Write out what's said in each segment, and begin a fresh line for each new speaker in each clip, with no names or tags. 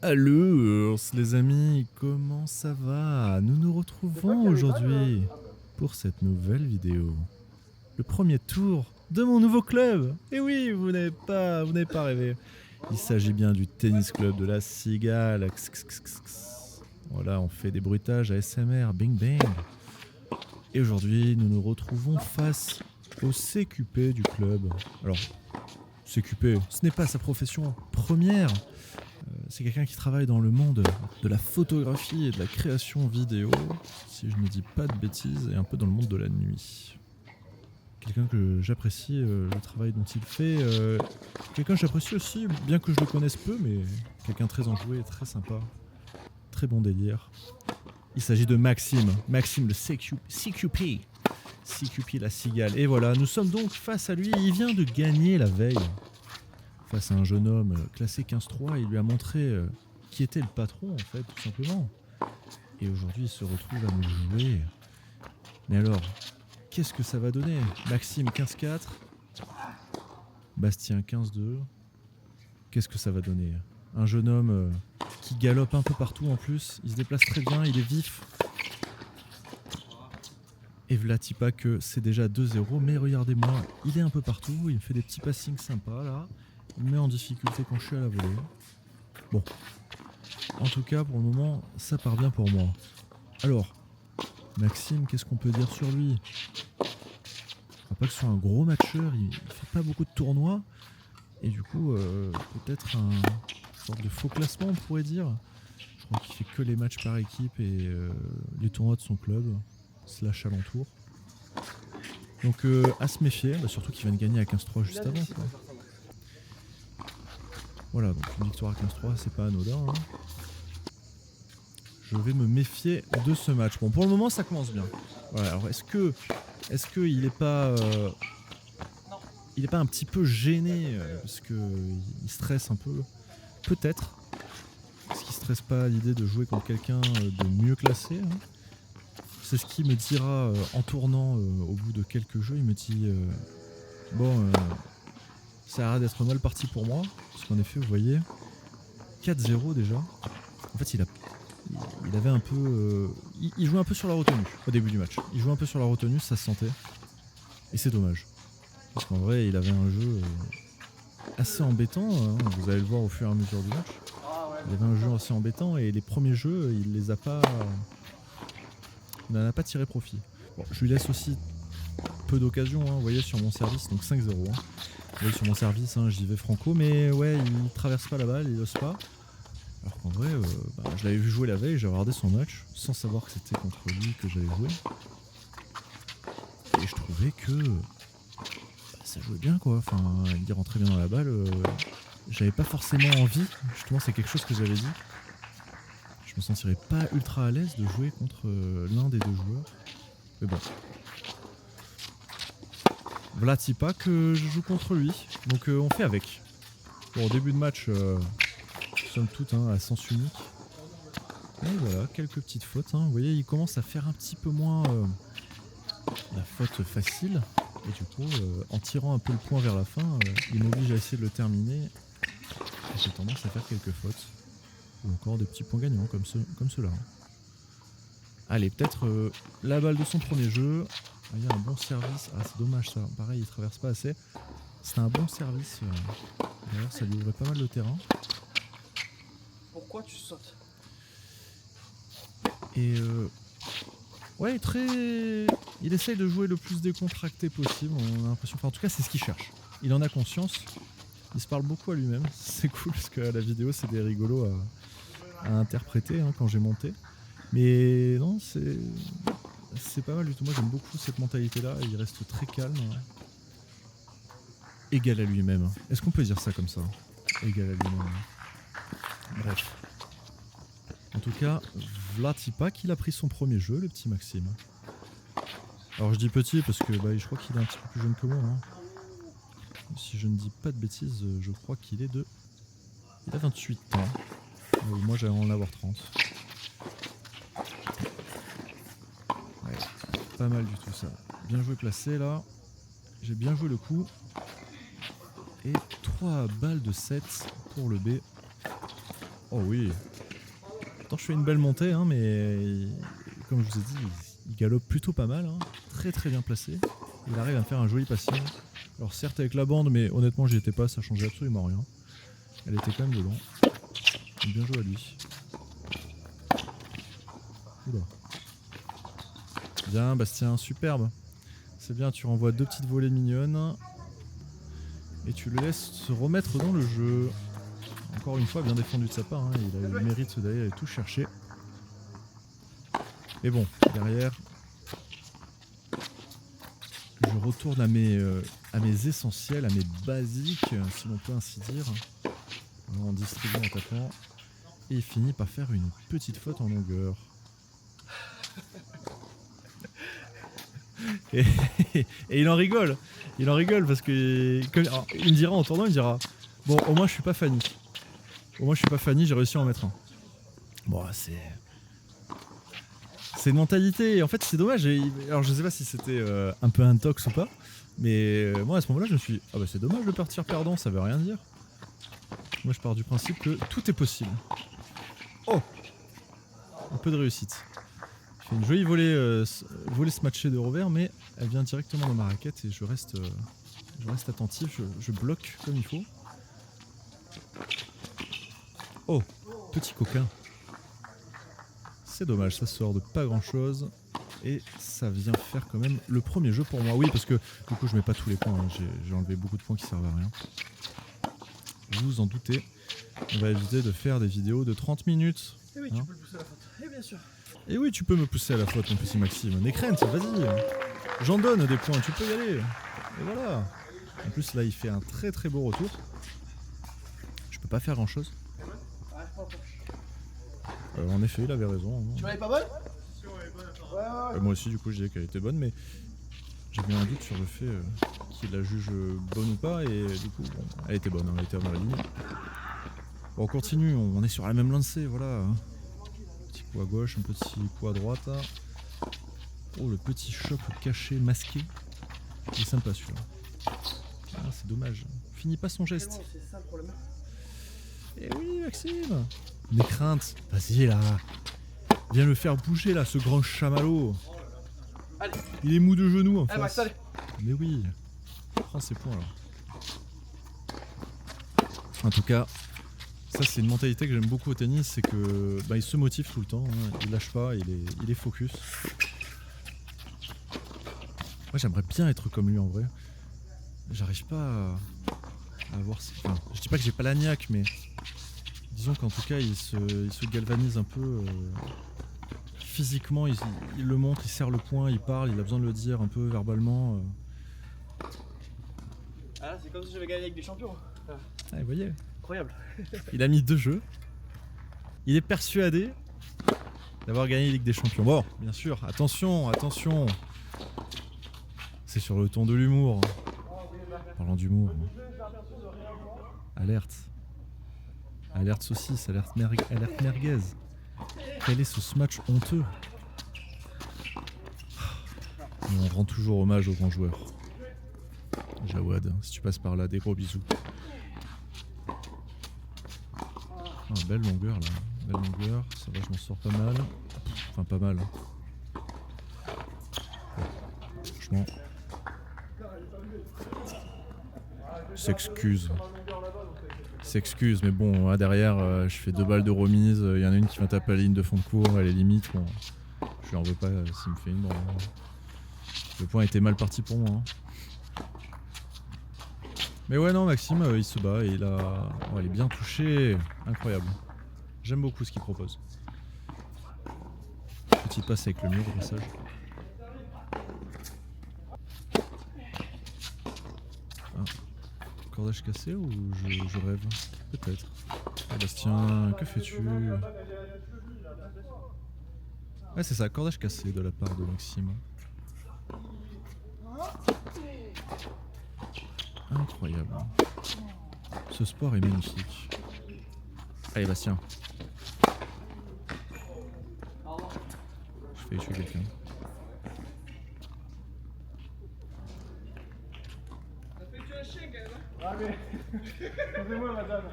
Alors, les amis, comment ça va? Nous nous retrouvons aujourd'hui pour cette nouvelle vidéo. Le premier tour de mon nouveau club. Et oui, vous n'avez pas rêvé. Il s'agit bien du tennis club de la Cigale. Voilà, on fait des bruitages ASMR, bing bang. Et aujourd'hui, nous nous retrouvons face au CQP du club. Alors, CQP, ce n'est pas sa profession première. C'est quelqu'un qui travaille dans le monde de la photographie et de la création vidéo, si je ne dis pas de bêtises, et un peu dans le monde de la nuit. Quelqu'un que j'apprécie, le travail dont il fait. Quelqu'un que j'apprécie aussi, bien que je le connaisse peu, mais quelqu'un très enjoué, très sympa. Très bon délire. Il s'agit de Maxime. Maxime, le CQP. CQP, la cigale. Et voilà, nous sommes donc face à lui. Il vient de gagner la veille. Face à un jeune homme classé 15-3, il lui a montré qui était le patron, en fait, tout simplement. Et aujourd'hui, il se retrouve à nous jouer. Mais alors, qu'est-ce que ça va donner? Maxime 15-4, Bastien 15-2. Qu'est-ce que ça va donner? Un jeune homme qui galope un peu partout en plus. Il se déplace très bien, il est vif. Et Vlatipa que c'est déjà 2-0, mais regardez-moi, il est un peu partout, il me fait des petits passings sympas là. Il me met en difficulté quand je suis à la volée. Bon, en tout cas pour le moment ça part bien pour moi. Alors, Maxime, qu'est-ce qu'on peut dire sur lui? Je crois pas que ce soit un gros matcheur, il fait pas beaucoup de tournois. Et du coup, peut-être une sorte de faux classement on pourrait dire. Je crois qu'il fait que les matchs par équipe et les tournois de son club, slash alentour. Donc à se méfier, surtout qu'il vient de gagner à 15-3 juste avant quoi. Voilà, donc une victoire à 15-3, c'est pas anodin. Hein. Je vais me méfier de ce match. Bon, pour le moment, ça commence bien. Voilà, alors est-ce que il est pas un petit peu gêné parce que il stresse un peu? Peut-être. Est-ce qu'il stresse pas à l'idée de jouer contre quelqu'un de mieux classé? Hein. C'est ce qu'il me dira en tournant au bout de quelques jeux. Il me dit bon, ça a l'air d'être mal parti pour moi. Parce qu'en effet, vous voyez, 4-0 déjà. En fait, il avait un peu... il jouait un peu sur la retenue au début du match. Il jouait un peu sur la retenue, ça se sentait. Et c'est dommage. Parce qu'en vrai, il avait un jeu assez embêtant. Hein, vous allez le voir au fur et à mesure du match. Il avait un jeu assez embêtant et les premiers jeux, il les a pas... Il n'en a pas tiré profit. Bon, je lui laisse aussi peu d'occasions, hein, vous voyez, sur mon service, donc 5-0. Hein. Vous voyez, sur mon service, hein, j'y vais franco, mais ouais, il traverse pas la balle, il ose pas. Alors qu'en vrai, je l'avais vu jouer la veille, j'ai regardé son match, sans savoir que c'était contre lui que j'avais joué. Et je trouvais que ça jouait bien, quoi. Enfin, il rentrait bien dans la balle. J'avais pas forcément envie, justement, c'est quelque chose que j'avais dit. Je me sentirais pas ultra à l'aise de jouer contre l'un des deux joueurs. Mais bon. Vlatipa que je joue contre lui, donc on fait avec. Bon, au début de match, somme toute à sens unique. Et voilà, quelques petites fautes. Hein. Vous voyez, il commence à faire un petit peu moins la faute facile. Et du coup, en tirant un peu le point vers la fin, il m'oblige à essayer de le terminer. Et j'ai tendance à faire quelques fautes. Ou encore des petits points gagnants comme ceux-là. Allez, peut-être la balle de son premier jeu. Il y a un bon service. Ah, c'est dommage ça. Pareil, il traverse pas assez. C'était un bon service. D'ailleurs, ça lui ouvrait pas mal le terrain.
Pourquoi tu sautes?
Et ouais, il essaye de jouer le plus décontracté possible. On a l'impression. Enfin, en tout cas, c'est ce qu'il cherche. Il en a conscience. Il se parle beaucoup à lui-même. C'est cool parce que la vidéo, c'est des rigolos à interpréter quand j'ai monté. Mais non, c'est pas mal du tout. Moi, j'aime beaucoup cette mentalité-là. Il reste très calme. Égal à lui-même. Est-ce qu'on peut dire ça comme ça? Égal à lui-même. Bref. En tout cas, Vlatipa qu'il a pris son premier jeu, le petit Maxime. Alors je dis petit parce que je crois qu'il est un petit peu plus jeune que moi. Hein. Si je ne dis pas de bêtises, je crois qu'il est de... Il a 28 ans. Moi j'allais en avoir 30. Ouais, pas mal du tout ça. Bien joué placé là. J'ai bien joué le coup. Et 3 balles de 7 pour le B. Oh oui. Pourtant je fais une belle montée, hein, mais comme je vous ai dit, il galope plutôt pas mal, hein. Très très bien placé. Il arrive à me faire un joli passing. Alors certes avec la bande, mais honnêtement j'y étais pas, ça changeait absolument rien. Elle était quand même dedans. Bien joué à lui. Oula. Bien Bastien, superbe. C'est bien, tu renvoies 2 petites volées mignonnes. Et tu le laisses se remettre dans le jeu. Encore une fois, bien défendu de sa part, hein. Il a eu le mérite d'aller tout chercher. Et bon, derrière, je retourne à mes essentiels, à mes basiques, si l'on peut ainsi dire. En distribuant, en tapant. Et il finit par faire une petite faute en longueur. Et il en rigole. Il en rigole parce que alors, il me dira en tournant, il me dira bon, au moins je suis pas Fanny. Au moins je suis pas Fanny, j'ai réussi à en mettre un. Bon, c'est une mentalité. Et en fait, c'est dommage. Alors je sais pas si c'était un peu intox ou pas, mais moi à ce moment-là, je me suis dit, ah bah c'est dommage de partir perdant, ça veut rien dire. Moi je pars du principe que tout est possible. Oh, un peu de réussite. Je fais une jolie volée smatchée de revers, mais elle vient directement dans ma raquette et je reste attentif, je bloque comme il faut. Oh, petit coquin. C'est dommage, ça sort de pas grand chose. Et ça vient faire quand même le premier jeu pour moi. Oui, parce que du coup je mets pas tous les points, hein. J'ai enlevé beaucoup de points qui servent à rien. Vous vous en doutez, on va éviter de faire des vidéos de 30 minutes.
Et oui, tu peux le pousser à la faute. Et bien sûr.
Et oui, tu peux me pousser à la faute, mon petit Maxime. Nécrène, vas-y. J'en donne des points, tu peux y aller. Et voilà. En plus, là, il fait un très très beau retour. Je peux pas faire grand chose. En effet, il avait raison.
Tu vois, elle est pas bonne?
Moi aussi, du coup, je disais qu'elle était bonne, mais j'ai bien un doute sur le fait qu'il la juge bonne ou pas. Et du coup, bon, elle était bonne, hein, elle était dans la ligne. Bon, on continue, on est sur la même lancée, voilà. Petit coup à gauche, un petit coup à droite. Oh, le petit choc caché, masqué. Il est sympa celui-là. Ah, c'est dommage. Finit pas son geste.
C'est ça le problème.
Eh oui, Maxime. Des craintes. Vas-y là. Viens le faire bouger là, ce grand chamallow.
Allez.
Il est mou de genoux en face.
Max, allez.
Mais oui. Prends ses points là. En tout cas, ça c'est une mentalité que j'aime beaucoup au tennis, c'est que il se motive tout le temps, hein. Il lâche pas, il est focus. Moi j'aimerais bien être comme lui en vrai. J'arrive pas à avoir... Enfin, je dis pas que j'ai pas la niaque, mais disons qu'en tout cas il se galvanise un peu physiquement, il le montre, il serre le poing, il parle, il a besoin de le dire un peu verbalement.
Ah là, c'est comme si j'avais gagné avec des champions.
Ah, vous voyez,
Incroyable.
il a mis 2 jeux. Il est persuadé d'avoir gagné la Ligue des Champions. Bon, bien sûr, attention, attention. C'est sur le ton de l'humour. Parlant d'humour. Alerte. Alerte saucisse, alerte merguez. Quel est ce smash honteux? Mais on rend toujours hommage aux grands joueurs. Jawad, si tu passes par là, des gros bisous. Ah, belle longueur là, belle longueur, ça va, je m'en sors pas mal. Enfin pas mal. Franchement. S'excuse, mais bon, là, derrière, je fais 2 balles de remise, il y en a une qui va taper la ligne de fond de cours, elle est limite, bon, je lui en veux pas s'il me fait une. Bon, le point était mal parti pour moi. Hein. Mais ouais, non, Maxime, il se bat et il est bien touché, incroyable. J'aime beaucoup ce qu'il propose. Petite passe avec le mur au passage. Ah. Cordage cassé ou je rêve? Peut-être. Ah, Bastien, que fais-tu? Ouais, c'est ça, cordage cassé de la part de Maxime. Incroyable. Ce sport est magnifique. Allez, Bastien. Je fais tuer quelqu'un.
Ah mais... Excusez-moi madame.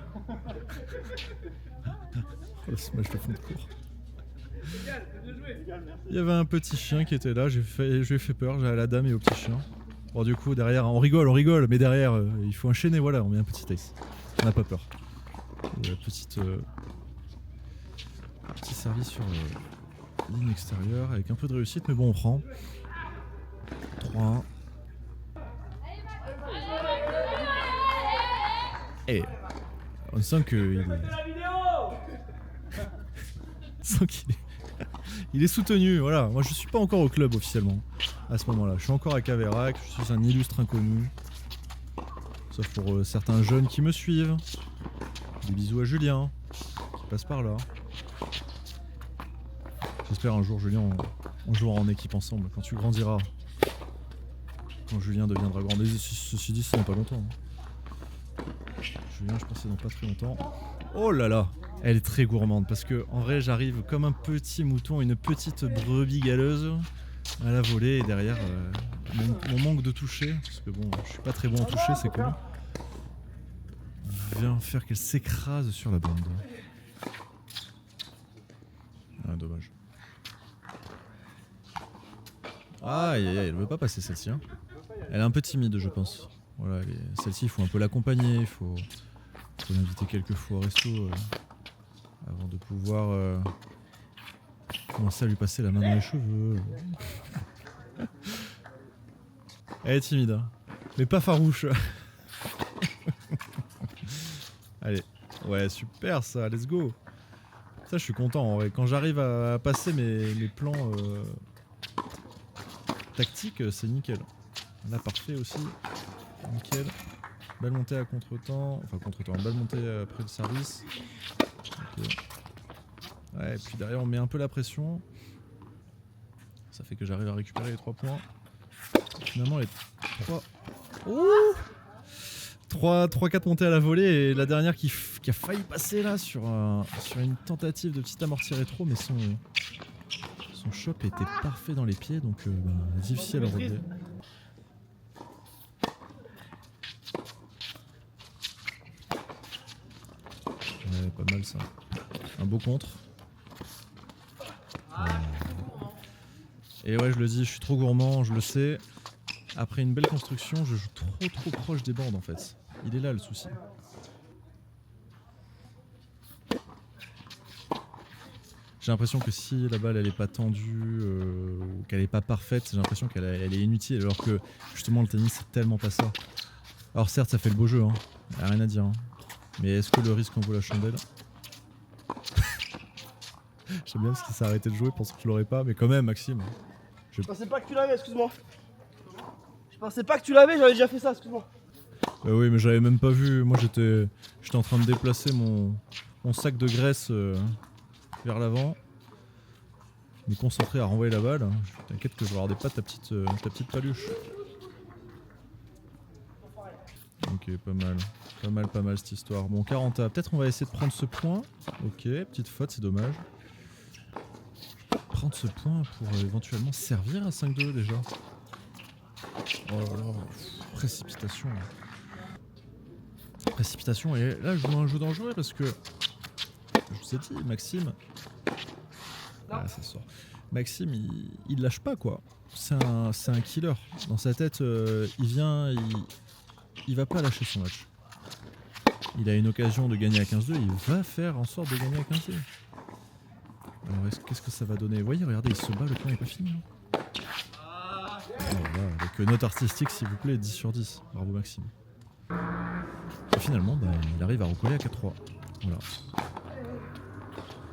Oh, le smash de fond de cours. Il y avait un petit chien qui était là, je lui ai fait peur, j'ai à la dame et au petit chien. Bon du coup derrière, on rigole, mais derrière il faut enchaîner, voilà, on met un petit ace. On n'a pas peur. Petit service sur ligne extérieure avec un peu de réussite, mais bon on prend. 3-1. Et on sent qu'il il est soutenu, voilà. Moi je suis pas encore au club officiellement à ce moment-là. Je suis encore à Caverac, je suis un illustre inconnu. Sauf pour certains jeunes qui me suivent. Des bisous à Julien, qui passe par là. J'espère un jour Julien, on jouera en équipe ensemble quand tu grandiras. Quand Julien deviendra grand. Mais ceci dit, c'est dans pas longtemps. Julien, je pense que c'est dans pas très longtemps. Oh là là, elle est très gourmande parce que en vrai, j'arrive comme un petit mouton, une petite brebis galeuse à la volée et derrière mon manque de toucher, parce que bon, je suis pas très bon en toucher, c'est cool. Vient faire qu'elle s'écrase sur la bande. Ah, dommage. Aïe aïe aïe, elle veut pas passer celle-ci. Hein. Elle est un peu timide, je pense. Voilà, celle-ci, il faut un peu l'accompagner, il faut l'inviter quelques fois au resto avant de pouvoir commencer à lui passer la main dans les cheveux. Elle est timide, hein, mais pas farouche. Allez, ouais, super ça, let's go. Ça, je suis content en vrai. Quand j'arrive à passer mes plans tactiques, c'est nickel. Là, parfait aussi. Nickel. Balle montée à contre-temps. Enfin, contre-temps. Balle montée après le service. Okay. Ouais, et puis derrière, on met un peu la pression. Ça fait que j'arrive à récupérer les 3 points. Finalement, les 3. Ouh 3-4 montées à la volée. Et la dernière qui a failli passer là sur une tentative de petite amorti rétro. Mais son shot était parfait dans les pieds. Donc, difficile à relever. Ouais, pas mal ça. Un beau contre. Et ouais, je le dis, je suis trop gourmand, je le sais. Après une belle construction, je joue trop proche des bandes en fait. Il est là le souci. J'ai l'impression que si la balle elle est pas tendue ou qu'elle est pas parfaite, j'ai l'impression qu'elle est inutile. Alors que justement le tennis c'est tellement pas ça. Alors certes ça fait le beau jeu, hein. Y a rien à dire. Hein. Mais est-ce que le risque en vaut la chandelle? J'aime bien parce qu'il s'est arrêté de jouer, pense que je l'aurais pas, mais quand même Maxime.
Je pensais pas que tu l'avais, excuse-moi. Je pensais pas que tu l'avais, j'avais déjà fait ça, excuse-moi.
Oui, mais j'avais même pas vu. Moi j'étais en train de déplacer mon sac de graisse vers l'avant. Me concentrer à renvoyer la balle. T'inquiète que je regardais pas ta petite paluche. Ok, pas mal cette histoire. Bon, 40 A. Peut-être on va essayer de prendre ce point. Ok, petite faute, c'est dommage. Prendre ce point pour éventuellement servir à 5-2 déjà. Oh là là, précipitation. Précipitation, et là je joue un jeu dangereux parce que je vous ai dit, Maxime. Ah, ça sort. Maxime, il lâche pas quoi. C'est un killer. Dans sa tête, il va pas lâcher son match. Il a une occasion de gagner à 15-2, il va faire en sorte de gagner à 15-2. Alors qu'est-ce que ça va donner? Vous voyez, regardez, il se bat, le point est pas fini. Hein. Voilà, avec note artistique s'il vous plaît, 10 sur 10. Bravo Maxime. Et finalement, il arrive à recoller à 4-3. Voilà.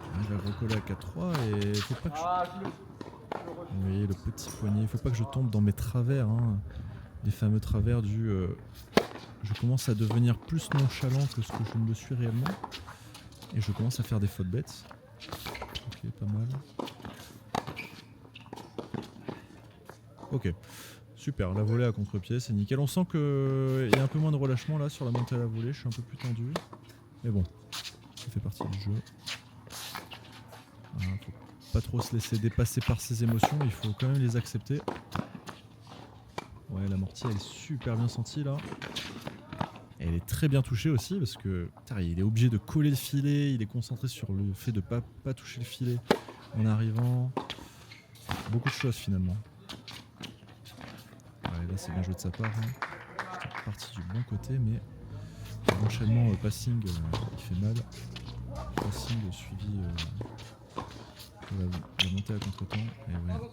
Il arrive à recoller à 4-3 et faut pas que je... Vous voyez le petit poignet, il faut pas que je tombe dans mes travers. Hein. Les fameux travers du... je commence à devenir plus nonchalant que ce que je ne le suis réellement. Et je commence à faire des fautes bêtes. Ok, pas mal. Ok, super, la volée à contre-pied, c'est nickel. On sent qu'il y a un peu moins de relâchement là sur la montée à la volée, je suis un peu plus tendu. Mais bon, ça fait partie du jeu. Voilà, faut pas trop se laisser dépasser par ses émotions, il faut quand même les accepter. Ouais, l'amorti elle est super bien sentie là. Et elle est très bien touchée aussi parce que putain, il est obligé de coller le filet, il est concentré sur le fait de pas toucher le filet en arrivant. Beaucoup de choses finalement. Ouais, là c'est bien joué de sa part. Hein. C'est parti du bon côté, mais l'enchaînement passing il fait mal. Passing suivi de la montée à contre-temps. Et, ouais.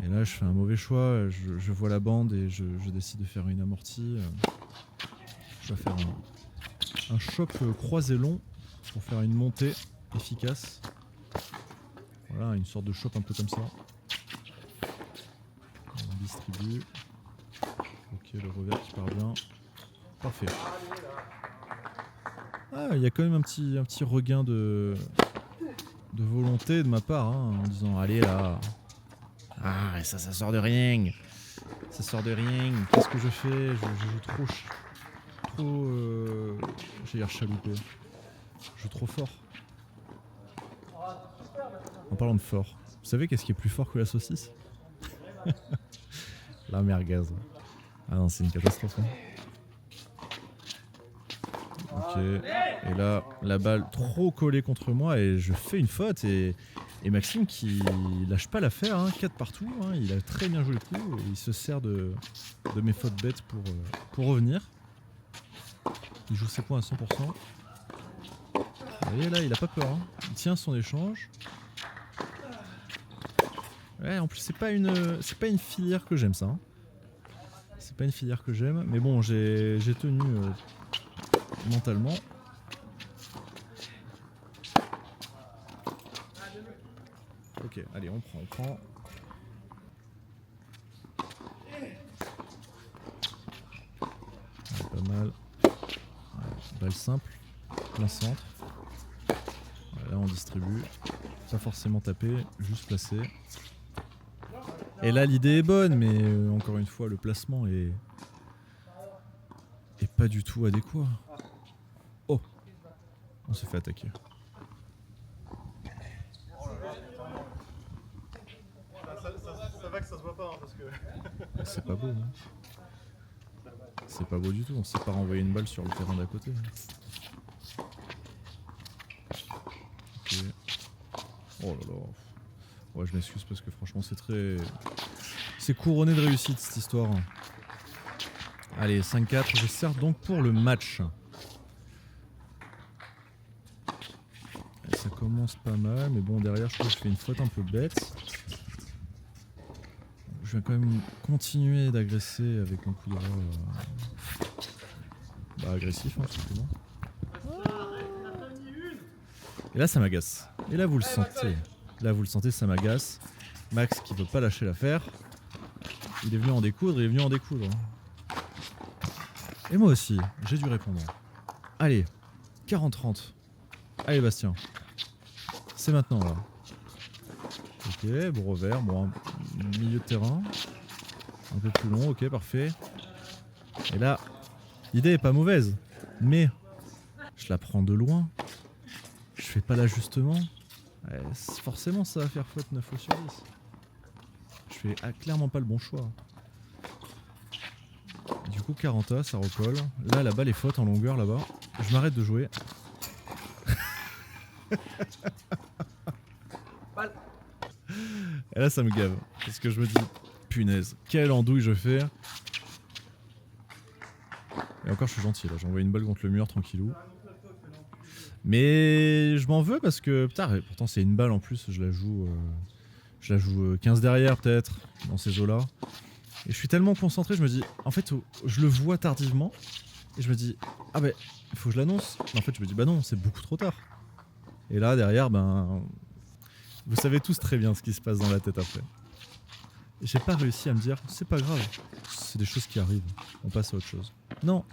Et là je fais un mauvais choix, je vois la bande et je décide de faire une amortie. Je vais faire un choc croisé long pour faire une montée efficace. Voilà, une sorte de choc un peu comme ça. On distribue. Ok, le revers qui part bien. Parfait. Ah, il y a quand même un petit regain de volonté de ma part, hein, en disant allez là. Ah, ça sort de rien. Ça sort de rien. Qu'est-ce que je fais? Je joue trop j'ai l'air chaloupé. Je joue trop fort. En parlant de fort, vous savez qu'est-ce qui est plus fort que la saucisse? La merguez. Ah non, c'est une catastrophe. Hein. Ok. Et là, la balle trop collée contre moi et je fais une faute et Maxime qui lâche pas l'affaire, hein, 4 partout, hein, il a très bien joué le coup et il se sert de mes fautes bêtes pour revenir. Il joue ses points à 100%. Vous voyez là, il a pas peur, hein. Il tient son échange. Ouais, en plus c'est pas une filière que j'aime ça. Hein. C'est pas une filière que j'aime, mais bon j'ai tenu mentalement. Ok, allez on prend. Ouais, pas mal. Ouais, balle simple, plein centre. Ouais, là on distribue. Pas forcément taper, juste placer. Et là l'idée est bonne, mais encore une fois le placement est pas du tout adéquat. Oh, on s'est fait attaquer.
Ça va que ça se voit pas, hein, parce que...
C'est pas beau. Hein. C'est pas beau du tout, on s'est pas renvoyé une balle sur le terrain d'à côté. Ok. Oh là là. Ouais, je m'excuse parce que franchement c'est couronné de réussite cette histoire. Allez, 5-4, je sers donc pour le match. Et ça commence pas mal, mais bon derrière je trouve que je fais une faute un peu bête. Je vais quand même continuer d'agresser avec un coup de droit agressif, hein, tout simplement. Et là ça m'agace. Et là vous le sentez. Là vous le sentez, ça m'agace. Max qui veut pas lâcher l'affaire. Il est venu en découdre, Et moi aussi, j'ai dû répondre. Allez, 40-30. Allez Bastien. C'est maintenant là. Ok, bon revers, bon milieu de terrain. Un peu plus long, ok parfait. Et là, l'idée est pas mauvaise. Mais je la prends de loin. Je fais pas l'ajustement. Forcément ça va faire faute 9 fois sur 10. Je fais clairement pas le bon choix. Du coup 40A, ça recolle. Là la balle est faute en longueur là-bas. Je m'arrête de jouer. Et là ça me gave. Parce que je me dis, punaise, quelle andouille je fais. Et encore je suis gentil là, j'envoie une balle contre le mur tranquillou. Mais je m'en veux parce que, putain, pourtant c'est une balle en plus, je la joue 15 derrière peut-être, dans ces eaux-là. Et je suis tellement concentré, je me dis, en fait, je le vois tardivement, et je me dis, ah ben, il faut que je l'annonce. Mais en fait, je me dis, bah non, c'est beaucoup trop tard. Et là, derrière, ben, vous savez tous très bien ce qui se passe dans la tête après. Et j'ai pas réussi à me dire, c'est pas grave, c'est des choses qui arrivent, on passe à autre chose. Non,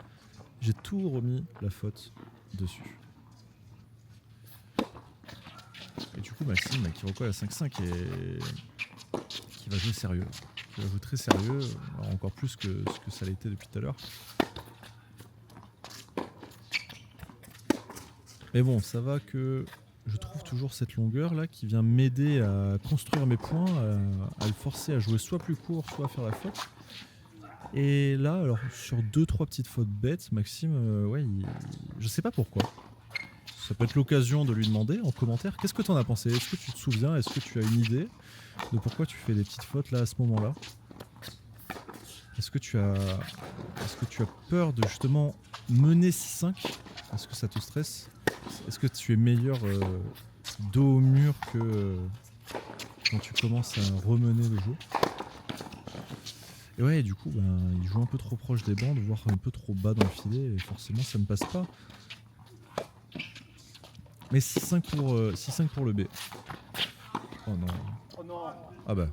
j'ai tout remis la faute dessus. Et du coup Maxime qui recolle à 5-5 et qui va jouer sérieux. Qui va jouer très sérieux, encore plus que ce que ça l'était depuis tout à l'heure. Mais bon, ça va que je trouve toujours cette longueur là qui vient m'aider à construire mes points, à le forcer à jouer soit plus court, soit à faire la faute. Et là, alors sur 2-3 petites fautes bêtes, Maxime, ouais, je sais pas pourquoi. Ça peut être l'occasion de lui demander en commentaire qu'est-ce que tu en as pensé. Est-ce que tu te souviens, est-ce que tu as une idée de pourquoi tu fais des petites fautes là à ce moment-là? Est-ce que tu as peur de justement mener 6-5? Est-ce que ça te stresse? Est-ce que tu es meilleur dos au mur que quand tu commences à remener le jeu? Et ouais, du coup, ben, il joue un peu trop proche des bandes, voire un peu trop bas dans le filet, et forcément ça ne passe pas. Mais 6-5 pour le B. Oh non.
Oh non.
Ah bah.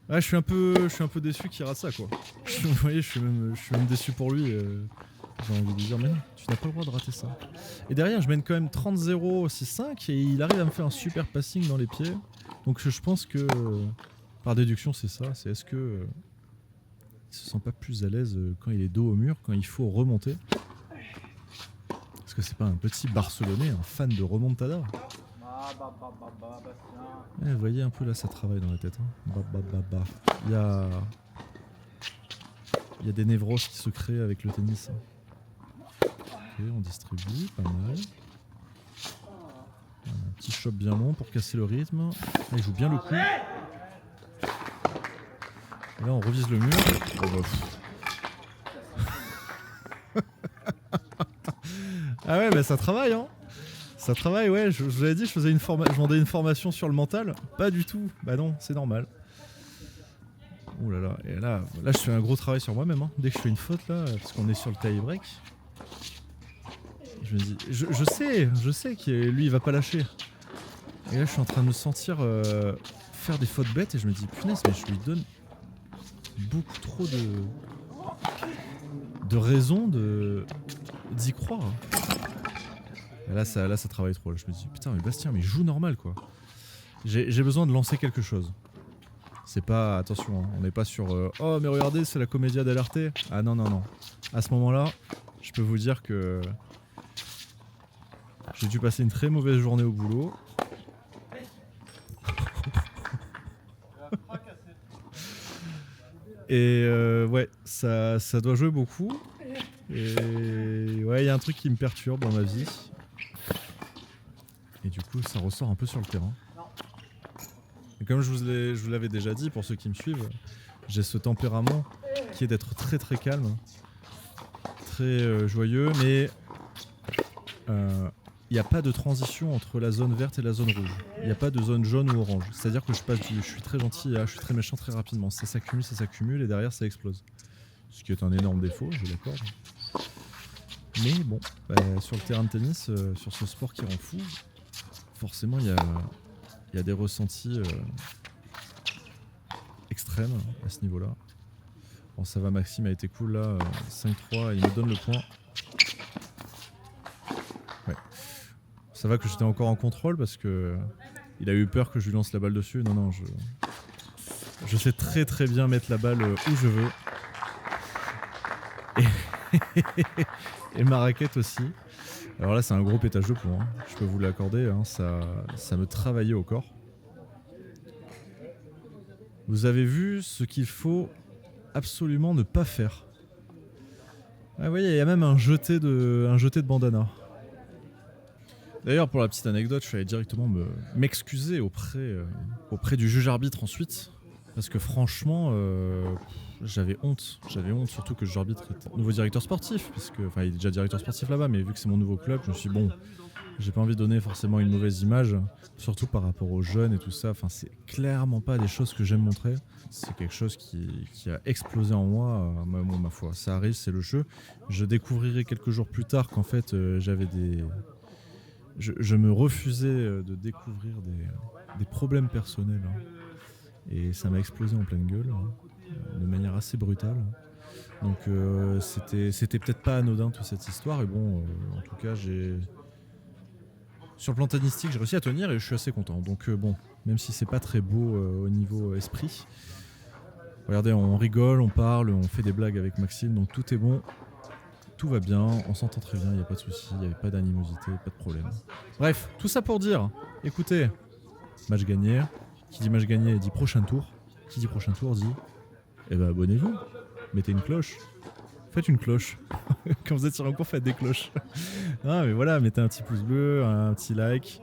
Ouais, je suis un peu déçu qu'il rate ça, quoi. Vous voyez, je suis même déçu pour lui. J'ai envie de dire, mais non, tu n'as pas le droit de rater ça. Et derrière, je mène quand même 30-0, 6-5, et il arrive à me faire un super passing dans les pieds. Donc je pense que, par déduction, c'est ça. C'est est-ce que il se sent pas plus à l'aise quand il est dos au mur, quand il faut remonter? Est-ce que c'est pas un petit Barcelonais, un fan de remontada? Vous voyez un peu là, ça travaille dans la tête. Hein. Il y a des névroses qui se créent avec le tennis. Ok, on distribue, pas mal. Un petit chop bien long pour casser le rythme. Là, il joue bien le coup. Et là, on revise le mur. Oh, bah. Ah ouais, bah ça travaille, hein. Ça travaille, ouais. Je vous avais dit, je vendais une formation sur le mental. Pas du tout. Bah non, c'est normal. Ouh là là. Et là, je fais un gros travail sur moi-même. Hein. Dès que je fais une faute, là, parce qu'on est sur le tie-break, je me dis, je sais que lui, il va pas lâcher. Et là, je suis en train de me sentir faire des fautes bêtes et je me dis, punaise, mais je lui donne beaucoup trop de raisons d'y croire. Et là, ça travaille trop. Là. Je me dis, putain, mais Bastien, mais joue normal, quoi. J'ai besoin de lancer quelque chose. C'est pas, attention, hein, on n'est pas sur oh, mais regardez, c'est la Commedia dell'arte. Ah non, non, non. À ce moment-là, je peux vous dire que j'ai dû passer une très mauvaise journée au boulot. Et ouais, ça doit jouer beaucoup. Et ouais, il y a un truc qui me perturbe dans ma vie. Et du coup, ça ressort un peu sur le terrain. Et comme je vous l'avais déjà dit, pour ceux qui me suivent, j'ai ce tempérament qui est d'être très très calme, très joyeux, mais il n'y a pas de transition entre la zone verte et la zone rouge. Il n'y a pas de zone jaune ou orange. C'est-à-dire que je suis très gentil et je suis très méchant très rapidement. Ça s'accumule et derrière ça explose. Ce qui est un énorme défaut, je l'accorde. Mais bon, sur le terrain de tennis, sur ce sport qui rend fou, forcément il y a des ressentis extrêmes à ce niveau-là. Bon, ça va, Maxime a été cool là, 5-3, il me donne le point. Ouais. Ça va que j'étais encore en contrôle parce que il a eu peur que je lui lance la balle dessus. Non, non, je sais très très bien mettre la balle où je veux. Et ma raquette aussi. Alors là, c'est un gros pétage de plomb, hein. Je peux vous l'accorder, hein. Ça me travaillait au corps. Vous avez vu ce qu'il faut absolument ne pas faire. Ah, vous voyez, il y a même un jeté de bandana. D'ailleurs, pour la petite anecdote, je suis allé directement m'excuser auprès du juge arbitre ensuite. Parce que franchement, j'avais honte. J'avais honte, surtout que le juge arbitre est nouveau directeur sportif. Parce que, enfin, il est déjà directeur sportif là-bas, mais vu que c'est mon nouveau club, je me suis dit, bon, j'ai pas envie de donner forcément une mauvaise image. Surtout par rapport aux jeunes et tout ça. Enfin, c'est clairement pas des choses que j'aime montrer. C'est quelque chose qui a explosé en moi, ma foi. Ça arrive, c'est le jeu. Je découvrirai quelques jours plus tard qu'en fait, j'avais des... Je me refusais de découvrir des problèmes personnels. Hein. Et ça m'a explosé en pleine gueule, de manière assez brutale. Donc c'était peut-être pas anodin toute cette histoire. Et bon, en tout cas, sur le plan tennistique, j'ai réussi à tenir et je suis assez content. Donc bon, même si c'est pas très beau au niveau esprit, regardez, on rigole, on parle, on fait des blagues avec Maxime, donc tout est bon. Tout va bien, on s'entend très bien, il n'y a pas de souci, il n'y avait pas d'animosité, pas de problème. Bref, tout ça pour dire, écoutez, match gagné. Qui dit match gagné dit prochain tour. Qui dit prochain tour dit, eh ben abonnez-vous, mettez une cloche. Faites une cloche. Quand vous êtes sur un cours, faites des cloches. Ah mais voilà, mettez un petit pouce bleu, un petit like.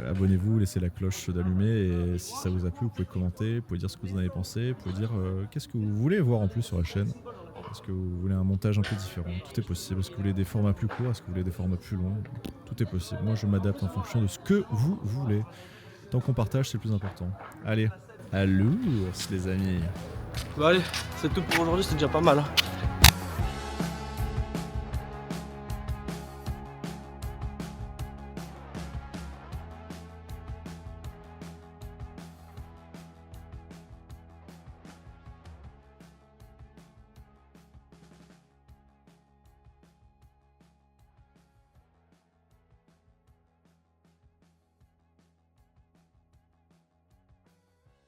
Abonnez-vous, laissez la cloche d'allumer et si ça vous a plu, vous pouvez commenter, vous pouvez dire ce que vous en avez pensé, vous pouvez dire qu'est-ce que vous voulez voir en plus sur la chaîne. Est-ce que vous voulez un montage un peu différent? Tout est possible. Est-ce que vous voulez des formats plus courts? Est-ce que vous voulez des formats plus longs? Tout est possible. Moi, je m'adapte en fonction de ce que vous voulez. Tant qu'on partage, c'est le plus important. Allez, à l'ours les amis.
Bah allez, c'est tout pour aujourd'hui, c'est déjà pas mal. Hein.